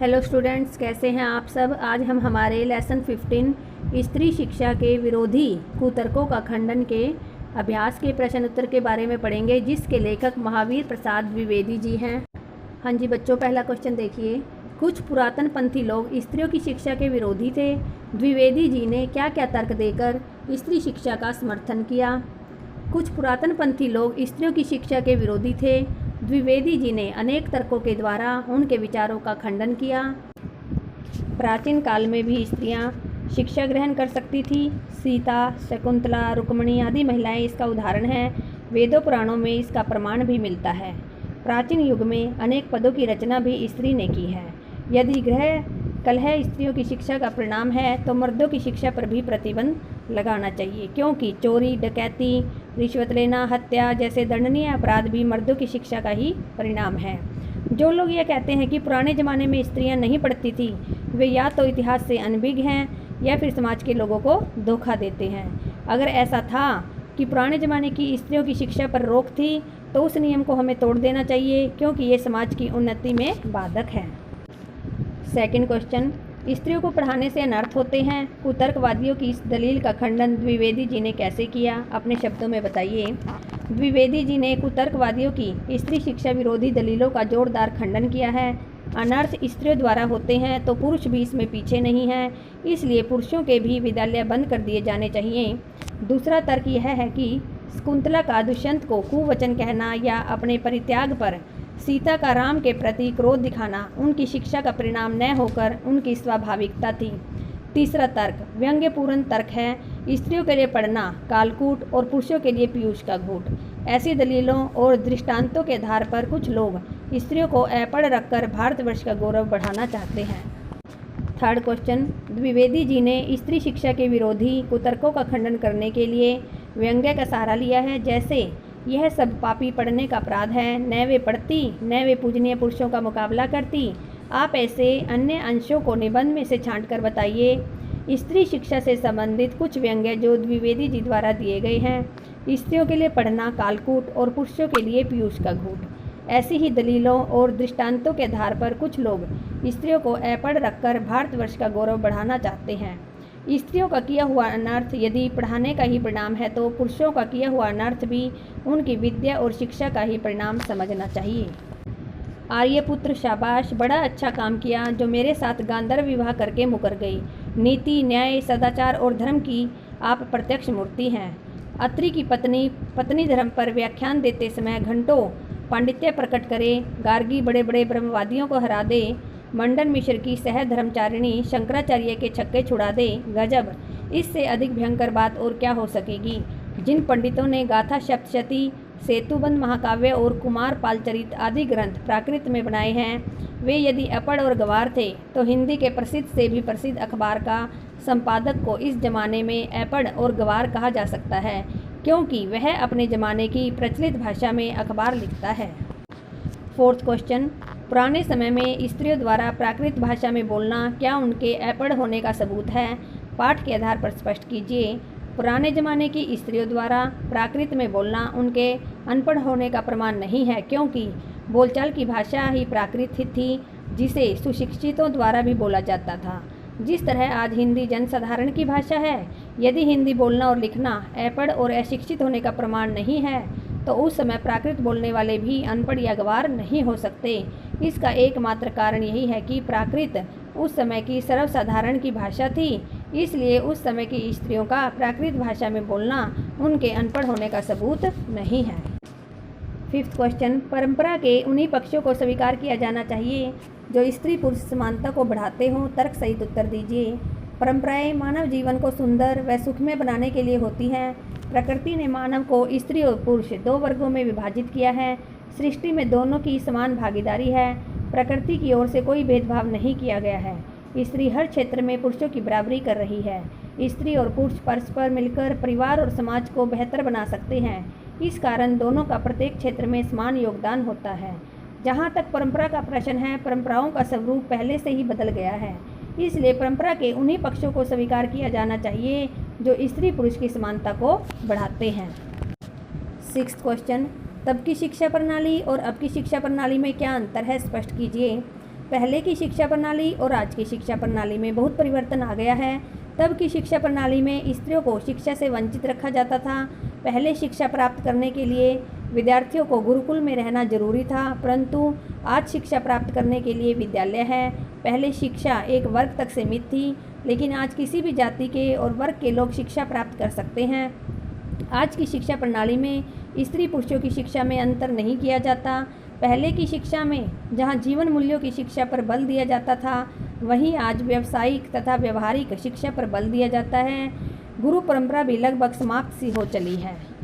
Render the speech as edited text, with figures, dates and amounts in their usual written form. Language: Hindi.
हेलो स्टूडेंट्स, कैसे हैं आप सब। आज हम हमारे लेसन 15 स्त्री शिक्षा के विरोधी कुतर्कों का खंडन के अभ्यास के प्रश्न उत्तर के बारे में पढ़ेंगे, जिसके लेखक महावीर प्रसाद द्विवेदी जी हैं। हाँ जी बच्चों, पहला क्वेश्चन देखिए। कुछ पुरातन पंथी लोग स्त्रियों की शिक्षा के विरोधी थे। द्विवेदी जी ने क्या क्या तर्क देकर स्त्री शिक्षा का समर्थन किया। कुछ पुरातन पंथी लोग स्त्रियों की शिक्षा के विरोधी थे। द्विवेदी जी ने अनेक तर्कों के द्वारा उनके विचारों का खंडन किया। प्राचीन काल में भी स्त्रियां शिक्षा ग्रहण कर सकती थी। सीता, शकुंतला, रुक्मिणी आदि महिलाएं इसका उदाहरण हैं। वेदों पुराणों में इसका प्रमाण भी मिलता है। प्राचीन युग में अनेक पदों की रचना भी स्त्री ने की है। यदि गृह कलह स्त्रियों की शिक्षा का परिणाम है तो मर्दों की शिक्षा पर भी प्रतिबंध लगाना चाहिए, क्योंकि चोरी, डकैती, रिश्वत लेना, हत्या जैसे दंडनीय अपराध भी मर्दों की शिक्षा का ही परिणाम है। जो लोग यह कहते हैं कि पुराने ज़माने में स्त्रियां नहीं पढ़ती थी, वे या तो इतिहास से अनभिज्ञ हैं या फिर समाज के लोगों को धोखा देते हैं। अगर ऐसा था कि पुराने ज़माने की स्त्रियों की शिक्षा पर रोक थी तो उस नियम को हमें तोड़ देना चाहिए, क्योंकि ये समाज की उन्नति में बाधक है। सेकंड क्वेश्चन, स्त्रियों को पढ़ाने से अनर्थ होते हैं। कुतर्कवादियों की इस दलील का खंडन द्विवेदी जी ने कैसे किया, अपने शब्दों में बताइए। द्विवेदी जी ने कुतर्कवादियों की स्त्री शिक्षा विरोधी दलीलों का जोरदार खंडन किया है। अनर्थ स्त्रियों द्वारा होते हैं तो पुरुष भी इसमें पीछे नहीं है, इसलिए पुरुषों के भी विद्यालय बंद कर दिए जाने चाहिए। दूसरा तर्क यह है कि शकुंतला का दुष्यंत को कुवचन कहना या अपने परित्याग पर सीता का राम के प्रति क्रोध दिखाना उनकी शिक्षा का परिणाम न होकर उनकी स्वाभाविकता थी। तीसरा तर्क व्यंग्यपूर्ण तर्क है। स्त्रियों के लिए पढ़ना कालकूट और पुरुषों के लिए पीयूष का घूट। ऐसी दलीलों और दृष्टांतों के आधार पर कुछ लोग स्त्रियों को अपढ़ रखकर भारतवर्ष का गौरव बढ़ाना चाहते हैं। थर्ड क्वेश्चन, द्विवेदी जी ने स्त्री शिक्षा के विरोधी कुतर्कों का खंडन करने के लिए व्यंग्य का सहारा लिया है, जैसे यह सब पापी पढ़ने का अपराध है, न वे पढ़ती न वे पूजनीय पुरुषों का मुकाबला करती। आप ऐसे अन्य अंशों को निबंध में से छांटकर बताइए। स्त्री शिक्षा से संबंधित कुछ व्यंग्य जो द्विवेदी जी द्वारा दिए गए हैं। स्त्रियों के लिए पढ़ना कालकूट और पुरुषों के लिए पीयूष का घूट। ऐसी ही दलीलों और दृष्टांतों के आधार पर कुछ लोग स्त्रियों को अपढ़ रखकर भारतवर्ष का गौरव बढ़ाना चाहते हैं। स्त्रियों का किया हुआ अनर्थ यदि पढ़ाने का ही परिणाम है तो पुरुषों का किया हुआ अनर्थ भी उनकी विद्या और शिक्षा का ही परिणाम समझना चाहिए। आर्यपुत्र, शाबाश, बड़ा अच्छा काम किया जो मेरे साथ गांधर्व विवाह करके मुकर गई। नीति, न्याय, सदाचार और धर्म की आप प्रत्यक्ष मूर्ति हैं। अत्रि की पत्नी धर्म पर व्याख्यान देते समय घंटों पांडित्य प्रकट करे। गार्गी बड़े बड़े ब्रह्मवादियों को हरा दे। मंडन मिश्र की सह धर्मचारिणी शंकराचार्य के छक्के छुड़ा दे। गजब, इससे अधिक भयंकर बात और क्या हो सकेगी। जिन पंडितों ने गाथा सप्तशती, सेतुबंध महाकाव्य और कुमार पालचरित आदि ग्रंथ प्राकृत में बनाए हैं, वे यदि अपढ़ और गंवार थे तो हिंदी के प्रसिद्ध से भी प्रसिद्ध अखबार का संपादक को इस जमाने में अपढ़ और गंवार कहा जा सकता है, क्योंकि वह अपने ज़माने की प्रचलित भाषा में अखबार लिखता है। फोर्थ क्वेश्चन, पुराने समय में स्त्रियों द्वारा प्राकृत भाषा में बोलना क्या उनके अपढ़ होने का सबूत है। पाठ के आधार पर स्पष्ट कीजिए। पुराने ज़माने की स्त्रियों द्वारा प्राकृत में बोलना उनके अनपढ़ होने का प्रमाण नहीं है, क्योंकि बोलचाल की भाषा ही प्राकृत ही थी, जिसे सुशिक्षितों द्वारा भी बोला जाता था। जिस तरह आज हिंदी जनसाधारण की भाषा है, यदि हिंदी बोलना और लिखना अपढ़ और अशिक्षित होने का प्रमाण नहीं है तो उस समय प्राकृत बोलने वाले भी अनपढ़ या गंवार नहीं हो सकते। इसका एकमात्र कारण यही है कि प्राकृत उस समय की सर्वसाधारण की भाषा थी, इसलिए उस समय की स्त्रियों का प्राकृत भाषा में बोलना उनके अनपढ़ होने का सबूत नहीं है। फिफ्थ क्वेश्चन, परंपरा के उन्हीं पक्षों को स्वीकार किया जाना चाहिए जो स्त्री पुरुष समानता को बढ़ाते हों। तर्क सहित उत्तर दीजिए। परंपराएं मानव जीवन को सुंदर व सुखमय बनाने के लिए होती हैं। प्रकृति ने मानव को स्त्री और पुरुष दो वर्गों में विभाजित किया है। सृष्टि में दोनों की समान भागीदारी है। प्रकृति की ओर से कोई भेदभाव नहीं किया गया है। स्त्री हर क्षेत्र में पुरुषों की बराबरी कर रही है। स्त्री और पुरुष परस्पर मिलकर परिवार और समाज को बेहतर बना सकते हैं। इस कारण दोनों का प्रत्येक क्षेत्र में समान योगदान होता है। जहाँ तक परंपरा का प्रश्न है, परंपराओं का स्वरूप पहले से ही बदल गया है, इसलिए परंपरा के उन्हीं पक्षों को स्वीकार किया जाना चाहिए जो स्त्री पुरुष की समानता को बढ़ाते हैं। सिक्स्थ क्वेश्चन, तब की शिक्षा प्रणाली और अब की शिक्षा प्रणाली में क्या अंतर है, स्पष्ट कीजिए। पहले की शिक्षा प्रणाली और आज की शिक्षा प्रणाली में बहुत परिवर्तन आ गया है। तब की शिक्षा प्रणाली में स्त्रियों को शिक्षा से वंचित रखा जाता था। पहले शिक्षा प्राप्त करने के लिए विद्यार्थियों को गुरुकुल में रहना जरूरी था, परंतु आज शिक्षा प्राप्त करने के लिए विद्यालय है। पहले शिक्षा एक वर्ग तक सीमित थी, लेकिन आज किसी भी जाति के और वर्ग के लोग शिक्षा प्राप्त कर सकते हैं। आज की शिक्षा प्रणाली में स्त्री पुरुषों की शिक्षा में अंतर नहीं किया जाता। पहले की शिक्षा में जहां जीवन मूल्यों की शिक्षा पर बल दिया जाता था, वहीं आज व्यावसायिक तथा व्यवहारिक शिक्षा पर बल दिया जाता है। गुरु परंपरा भी लगभग समाप्त सी हो चली है।